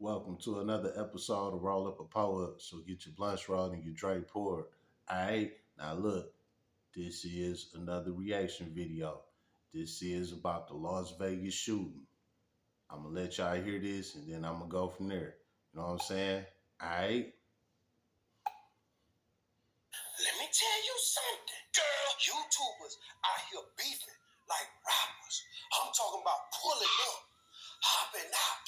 Welcome to another episode of Roll Up a Pour Up. So get your blunts rolled and your Dre poured. Alright, now look, this is another reaction video. This is about the Las Vegas shooting. I'm gonna let y'all hear this and then I'm gonna go from there. You know what I'm saying? Alright. Let me tell you something. Girl, YouTubers out here beefing like rappers. I'm talking about pulling up, hopping out,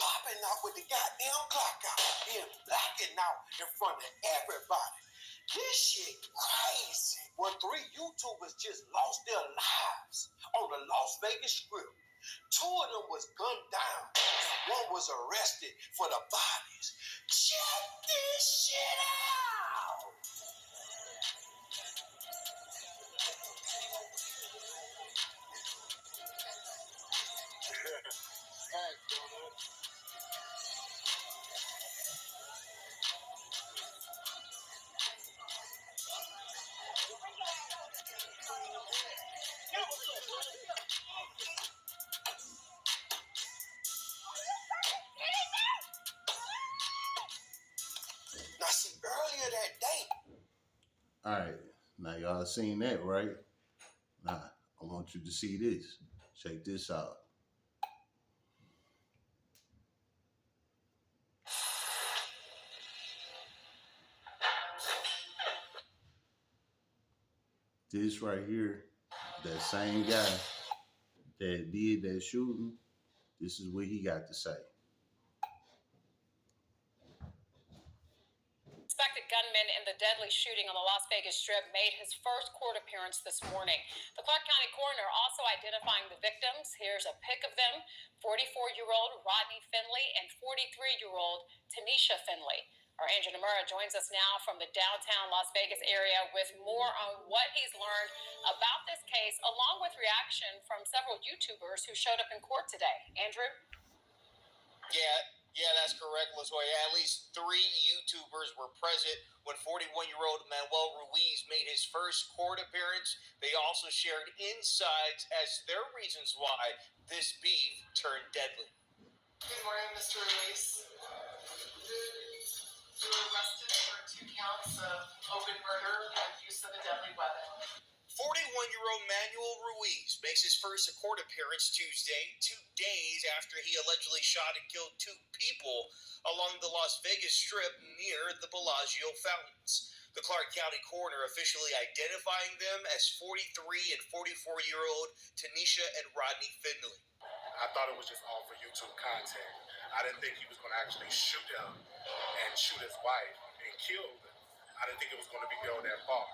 popping out with the goddamn clock out, and blacking out in front of everybody. This shit crazy. Well, 3 YouTubers just lost their lives on the Las Vegas Strip. 2 of them was gunned down, and 1 was arrested for the bodies. Check this shit out. Now, see, earlier that day. Alright. Now y'all seen that, right? Now I want you to see this. Check this out. This right here, that same guy that did that shooting, this is what he got to say. Suspected gunman in the deadly shooting on the Las Vegas Strip made his first court appearance this morning. The Clark County coroner also identifying the victims. Here's a pic of them: 44-year-old Rodney Finley and 43-year-old Tanisha Finley. Our Andrew Namura joins us now from the downtown Las Vegas area with more on what he's learned about this case, along with reaction from several YouTubers who showed up in court today. Andrew? Yeah, that's correct, LaToya. At least 3 YouTubers were present when 41-year-old Manuel Ruiz made his first court appearance. They also shared insights as their reasons why this beef turned deadly. Good morning, Mr. Ruiz. You were arrested for 2 counts of open murder and use of a deadly weapon. 41-year-old Manuel Ruiz makes his first court appearance Tuesday, 2 days after he allegedly shot and killed 2 people along the Las Vegas Strip near the Bellagio fountains. The Clark County coroner officially identifying them as 43 and 44-year-old Tanisha and Rodney Finley. I thought it was just all for YouTube content. I didn't think he was going to actually shoot him and shoot his wife and kill them. I didn't think it was going to go that far.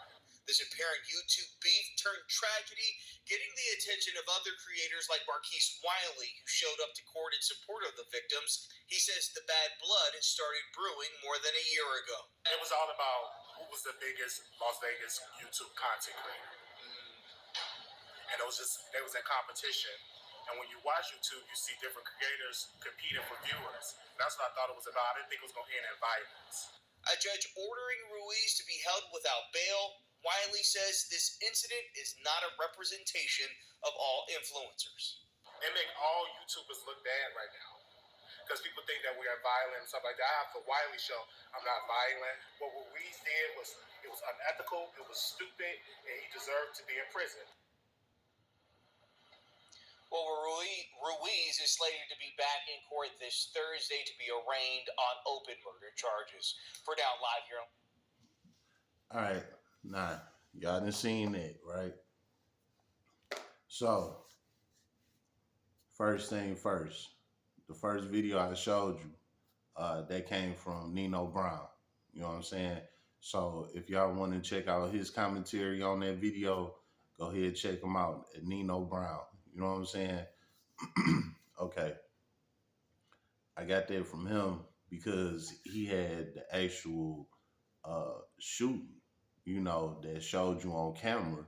This apparent YouTube beef turned tragedy, getting the attention of other creators like Marquise Wiley, who showed up to court in support of the victims. He says the bad blood had started brewing more than a year ago. It was all about who was the biggest Las Vegas YouTube content creator. And they was in competition. And when you watch YouTube, you see different creators competing for viewers. That's what I thought it was about. I didn't think it was going to end in violence. A judge ordering Ruiz to be held without bail. Wiley says this incident is not a representation of all influencers. They make all YouTubers look bad right now because people think that we are violent and stuff like that. I have the Wiley show. I'm not violent. What Ruiz did was unethical, it was stupid, and he deserved to be in prison. Well, Ruiz is slated to be back in court this Thursday to be arraigned on open murder charges. For now, live here. All right, nah, y'all done seen that, right? So, first thing first, the first video I showed you, that came from Nino Brown. You know what I'm saying? So, if y'all want to check out his commentary on that video, go ahead, check him out at Nino Brown. You know what I'm saying? Okay. I got that from him because he had the actual shooting, you know, that showed you on camera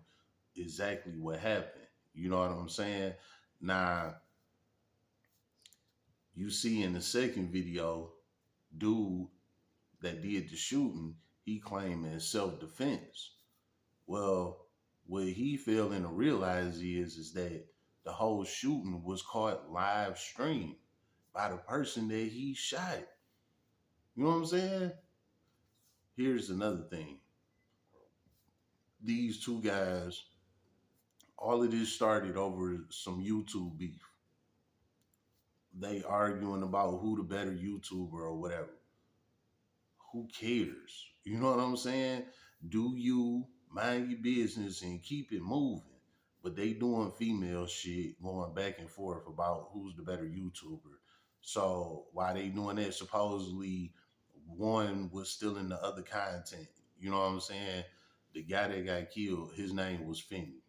exactly what happened. You know what I'm saying? Now, you see in the second video, dude that did the shooting, he claiming self-defense. Well, what he failing to realize is that the whole shooting was caught live stream by the person that he shot. You know what I'm saying? Here's another thing. These two guys, all of this started over some YouTube beef. They arguing about who the better YouTuber or whatever. Who cares? You know what I'm saying? Do you mind your business and keep it moving? But they doing female shit, going back and forth about who's the better YouTuber. So while they doing that, supposedly one was stealing the other content. You know what I'm saying? The guy that got killed, his name was Finney,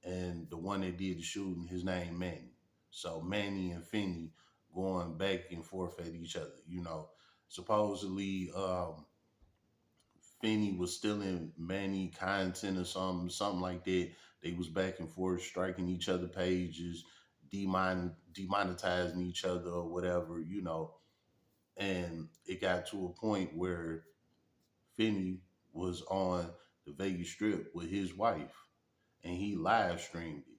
and the one that did the shooting, his name Manny. So Manny and Finney going back and forth at each other. Supposedly Finney was stealing Manny content or something like that. They was back and forth, striking each other pages, demonetizing each other or whatever. And it got to a point where Finney was on the Vegas Strip with his wife, and he live streamed it.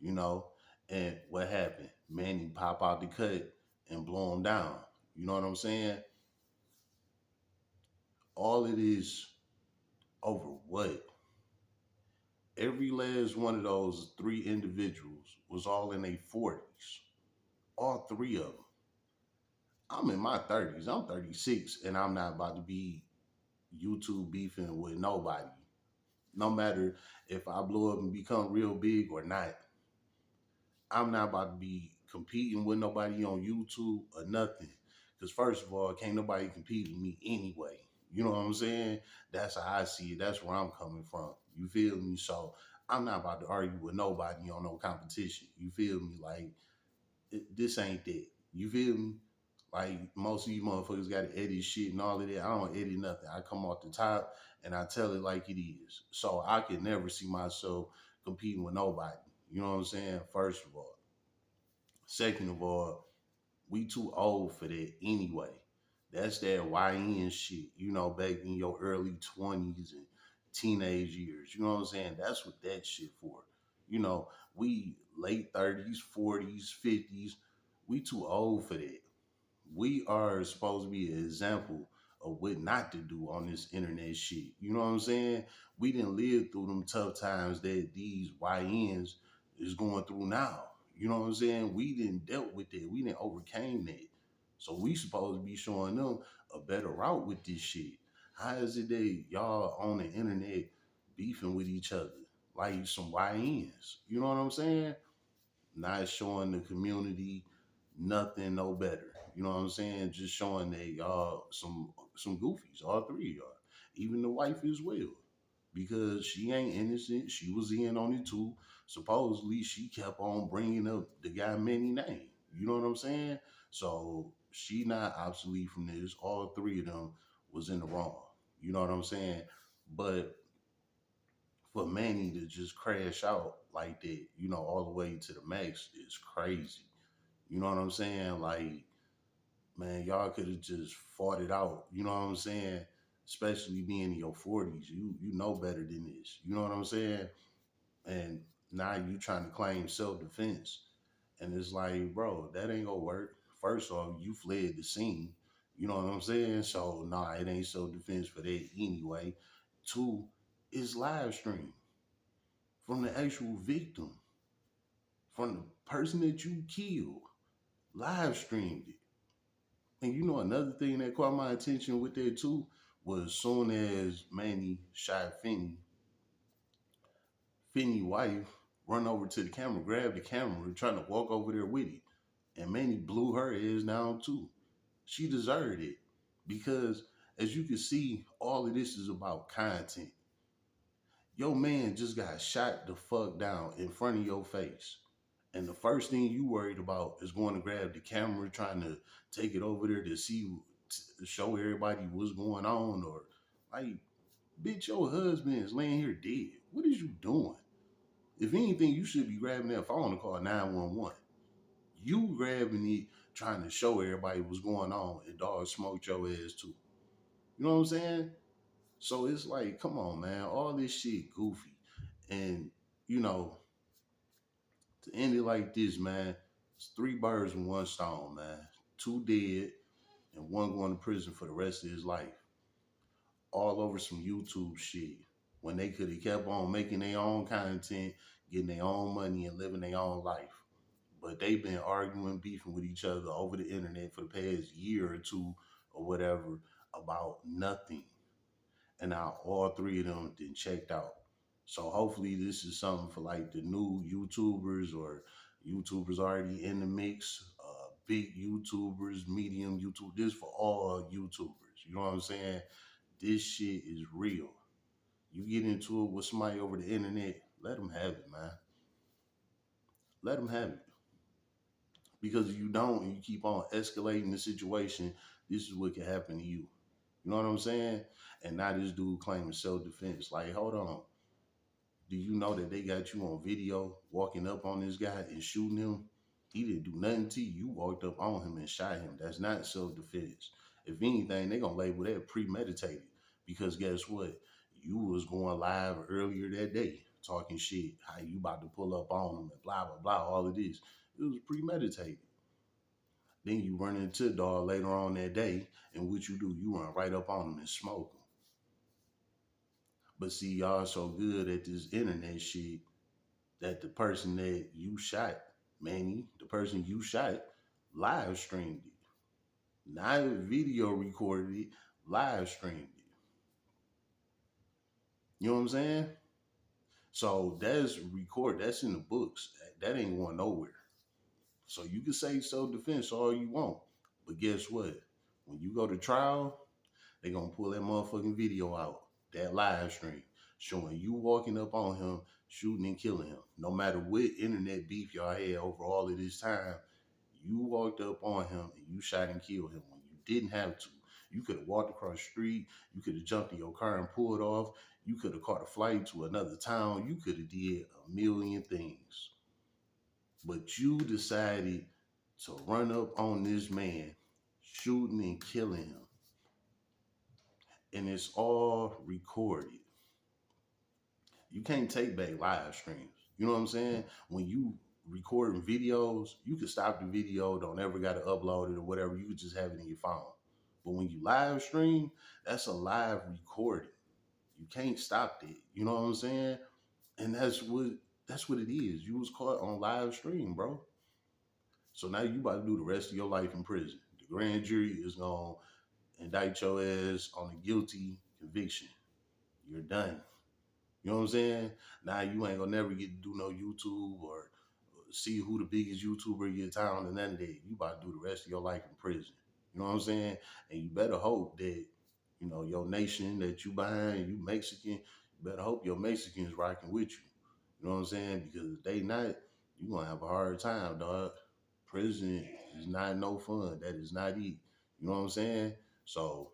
you know. And what happened? Manny pop out the cut and blow him down. You know what I'm saying? All it is over what? Every last one of those three individuals was all in their 40s. All three of them. I'm in my 30s. I'm 36, and I'm not about to be YouTube beefing with nobody. No matter if I blow up and become real big or not, I'm not about to be competing with nobody on YouTube or nothing. Because first of all, can't nobody compete with me anyway. You know what I'm saying? That's how I see it. That's where I'm coming from. You feel me? So I'm not about to argue with nobody on no competition. You feel me? Like this ain't that. You feel me? Like most of you motherfuckers got to edit shit and all of that. I don't edit nothing. I come off the top and I tell it like it is. So I can never see myself competing with nobody. You know what I'm saying? First of all. Second of all, we too old for that anyway. That's that YN shit, back in your early 20s and teenage years. You know what I'm saying? That's what that shit for. We late 30s, 40s, 50s. We too old for that. We are supposed to be an example of what not to do on this internet shit. You know what I'm saying? We didn't live through them tough times that these YNs is going through now. You know what I'm saying? We didn't dealt with that. We didn't overcame that. So we supposed to be showing them a better route with this shit. How is it that y'all on the internet beefing with each other like some YNs? You know what I'm saying? Not showing the community nothing no better. You know what I'm saying? Just showing that y'all some goofies, all three of y'all. Even the wife as well. Because she ain't innocent. She was in on it too. Supposedly she kept on bringing up the guy Manny name. You know what I'm saying? So she not obsolete from this. All three of them was in the wrong. You know what I'm saying? But for Manny to just crash out like that, all the way to the max is crazy. You know what I'm saying? Like, man, y'all could have just fought it out. You know what I'm saying? Especially being in your 40s, you know better than this. You know what I'm saying? And now you trying to claim self defense, and it's like, bro, that ain't gonna work. First off, you fled the scene. You know what I'm saying? So nah, it ain't self defense for that anyway. Two, it's live stream from the actual victim, from the person that you killed, live streamed it. And another thing that caught my attention with that too was soon as Manny shot Finney wife run over to the camera, grab the camera, trying to walk over there with it. And Manny blew her ass down too. She deserved it. Because as you can see, all of this is about content. Your man just got shot the fuck down in front of your face. And the first thing you worried about is going to grab the camera, trying to take it over there to to show everybody what's going on. Or, like, bitch, your husband is laying here dead. What is you doing? If anything, you should be grabbing that phone to call 911. You grabbing it, trying to show everybody what's going on, and dog smoked your ass too. You know what I'm saying? So it's like, come on, man, all this shit goofy. And, you know, to end it like this, man, it's three birds with one stone, man. 2 dead, and 1 going to prison for the rest of his life. All over some YouTube shit. When they could have kept on making their own content, getting their own money, and living their own life. But they've been arguing, beefing with each other over the internet for the past year or two or whatever about nothing. And now all 3 of them then checked out. So hopefully this is something for like the new YouTubers or YouTubers already in the mix, big YouTubers, medium YouTube. This for all YouTubers. You know what I'm saying? This shit is real. You get into it with somebody over the internet, let them have it, man. Let them have it. Because if you don't and you keep on escalating the situation, this is what can happen to you. You know what I'm saying? And now this dude claiming self-defense. Like, hold on. Do you know that they got you on video walking up on this guy and shooting him? He didn't do nothing to you. You walked up on him and shot him. That's not self-defense. If anything, they're going to label that premeditated. Because guess what? You was going live earlier that day talking shit. How you about to pull up on him and blah, blah, blah. All of this. It was premeditated. Then you run into the dog later on that day. And what you do? You run right up on him and smoke him. But see, y'all so good at this internet shit that the person that you shot, Manny, the person you shot, live streamed it. Not video recorded it, live streamed it. You know what I'm saying? So that's record. That's in the books. That ain't going nowhere. So you can say self-defense all you want. But guess what? When you go to trial, they gonna pull that motherfucking video out, that live stream, showing you walking up on him, shooting and killing him. No matter what internet beef y'all had over all of this time, you walked up on him and you shot and killed him when you didn't have to. You could have walked across the street. You could have jumped in your car and pulled off. You could have caught a flight to another town. You could have did a million things. But you decided to run up on this man, shooting and killing him. And it's all recorded. You can't take back live streams. You know what I'm saying? When you recording videos, you can stop the video, don't ever got to upload it or whatever. You could just have it in your phone. But when you live stream, that's a live recording. You can't stop that. You know what I'm saying? And that's what it is. You was caught on live stream, bro. So now you about to do the rest of your life in prison. The grand jury is gonna indict your ass on a guilty conviction. You're done. You know what I'm saying? Now you ain't gonna never get to do no YouTube or see who the biggest YouTuber in your town and none of that. You about to do the rest of your life in prison. You know what I'm saying? And you better hope that, you know, your nation that you behind, you Mexican, you better hope your Mexicans rocking with you. You know what I'm saying? Because if they not, you gonna have a hard time, dog. Prison is not no fun. That is not it. You know what I'm saying? So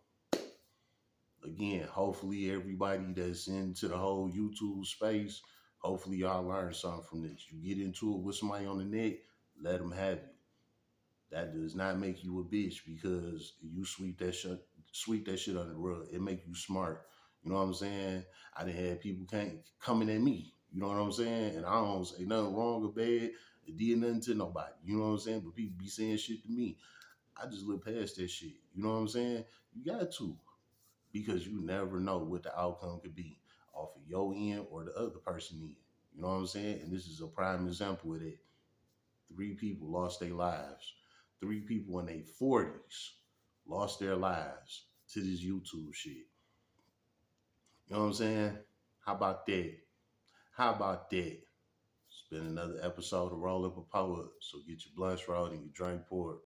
again, hopefully everybody that's into the whole YouTube space, hopefully y'all learn something from this. You get into it with somebody on the net, let them have it. That does not make you a bitch because you sweep that shit under the rug. It make you smart. You know what I'm saying? I done had people coming at me. You know what I'm saying? And I don't say nothing wrong or bad. It did nothing to nobody. You know what I'm saying? But people be saying shit to me. I just look past that shit. You know what I'm saying? You got to. Because you never know what the outcome could be off of your end or the other person end. You know what I'm saying? And this is a prime example of it. 3 people lost their lives. 3 people in their 40s lost their lives to this YouTube shit. You know what I'm saying? How about that? How about that? It's been another episode of Roll Up a Poet. So get your blunts rolled and your drink poured.